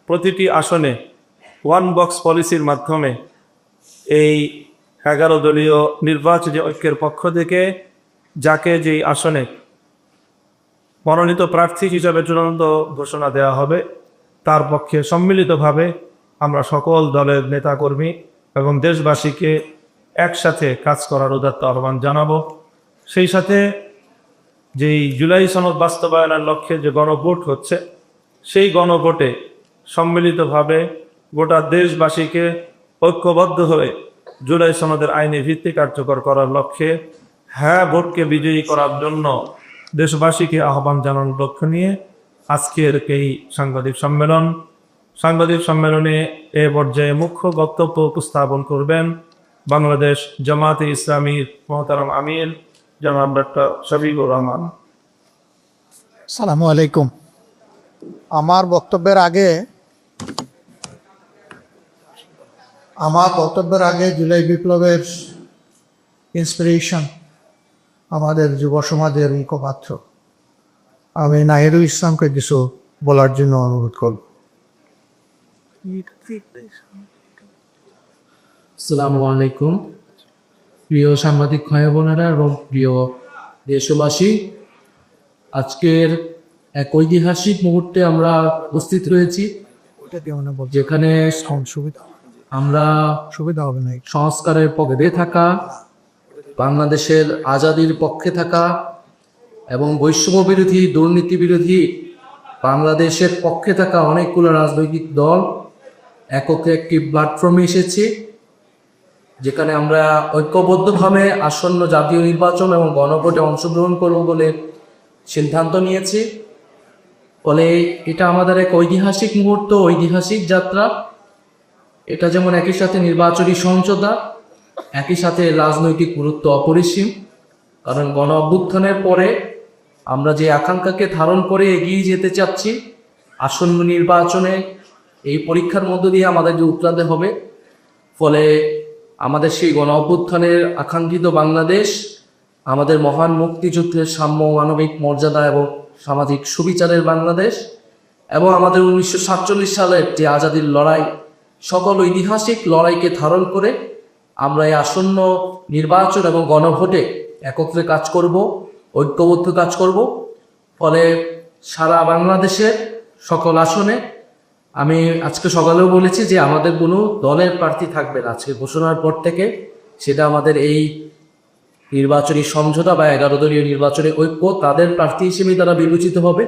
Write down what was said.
প্রতিটি আসনে one box পলিসির মাধ্যমে এই 11 দলীয় নির্বাচনী ঐক্যের পক্ষ থেকে যাকে যেই আসনে মনোনীত প্রার্থী হিসাবে চূড়ান্ত ঘোষণা দেওয়া হবে তার পক্ষে সম্মিলিতভাবে আমরা সকল দলের নেতাকর্মী এবং দেশবাসীকে একসাথে কাজ করার উদাত্ত আহ্বান জানাবো। সেই সাথে যেই জুলাই সনদ বাস্তবায়নের লক্ষ্যে যে গণভোট হচ্ছে সেই গণভোটে সম্মিলিতভাবে গোটা দেশবাসীকে ঐক্যবদ্ধ হয়ে জুলাই সনদের আইনি ভিত্তি কার্যকর করার লক্ষ্যে হ্যাঁ ভোটকে বিজয়ী করার জন্য দেশবাসীকে আহ্বান জানানোর লক্ষ্য নিয়ে আজকের এই সাংবাদিক সম্মেলনে এ পর্যায়ে মুখ্য বক্তব্য উপস্থাপন করবেন বাংলাদেশ জামাতে ইসলামীর মোহতারাম আমির জনাব ডক্টর শফিকুর রহমান। আসসালামু আলাইকুম। আমার বক্তব্যের আগে জুলাই বিপ্লবের ইন্সপিরেশন আমাদের যুব সমাজের মুখপাত্র আমি নাহিদুল ইসলামকে কিছু বলার জন্য অনুরোধ করব। আসসালামু আলাইকুম। প্রিয় সাংবাদিক ভাই বোনেরা এবং প্রিয় দেশবাসী, আজকের এক ঐতিহাসিক মুহূর্তে আমরা উপস্থিত রয়েছি, যেখানে আমরা সংস্কারের পক্ষে থাকা, বাংলাদেশের আজাদির পক্ষে থাকা এবং বৈষম্য বিরোধী, দুর্নীতি বিরোধী বাংলাদেশের পক্ষে থাকা অনেকগুলো রাজনৈতিক দল এককে একটি প্ল্যাটফর্মে এসেছি, যেখানে আমরা ঐক্যবদ্ধভাবে আসন্ন জাতীয় নির্বাচন এবং গণভোটে অংশগ্রহণ করব বলে সিদ্ধান্ত নিয়েছি। ফলে এটা আমাদের এক ঐতিহাসিক মুহূর্ত, ঐতিহাসিক যাত্রা। এটা যেমন একই সাথে নির্বাচনী সমঝোতা, একই সাথে রাজনৈতিক গুরুত্ব অপরিসীম। কারণ গণ অভ্যুত্থানের পরে আমরা যে আকাঙ্ক্ষাকে ধারণ করে এগিয়ে যেতে চাচ্ছি, আসন্ন নির্বাচনে এই পরীক্ষার মধ্য দিয়ে আমাদেরকে উতরাতে হবে। ফলে আমাদের সেই গণ অভ্যুত্থানের আকাঙ্ক্ষিত বাংলাদেশ, আমাদের মহান মুক্তিযুদ্ধের সাম্য, মানবিক মর্যাদা এবং সামাজিক সুবিচারের বাংলাদেশ, এবং আমাদের 1947 সালের যে আজাদির লড়াই, সকল ঐতিহাসিক লড়াইকে ধারণ করে আমরা এই আসন্ন নির্বাচন এবং গণভোটে একত্রে কাজ করব, ঐক্যবদ্ধ কাজ করব। ফলে সারা বাংলাদেশের সকল আসনে, আমি আজকে সকালেও বলেছি যে আমাদের কোনো দলের প্রার্থী থাকবে না আজকে ঘোষণার পর থেকে। সেটা আমাদের এই নির্বাচনী সমঝোতা বা 11 দলীয় নির্বাচনী ঐক্য, তাদের প্রার্থী হিসেবে তারা বিবেচিত হবে।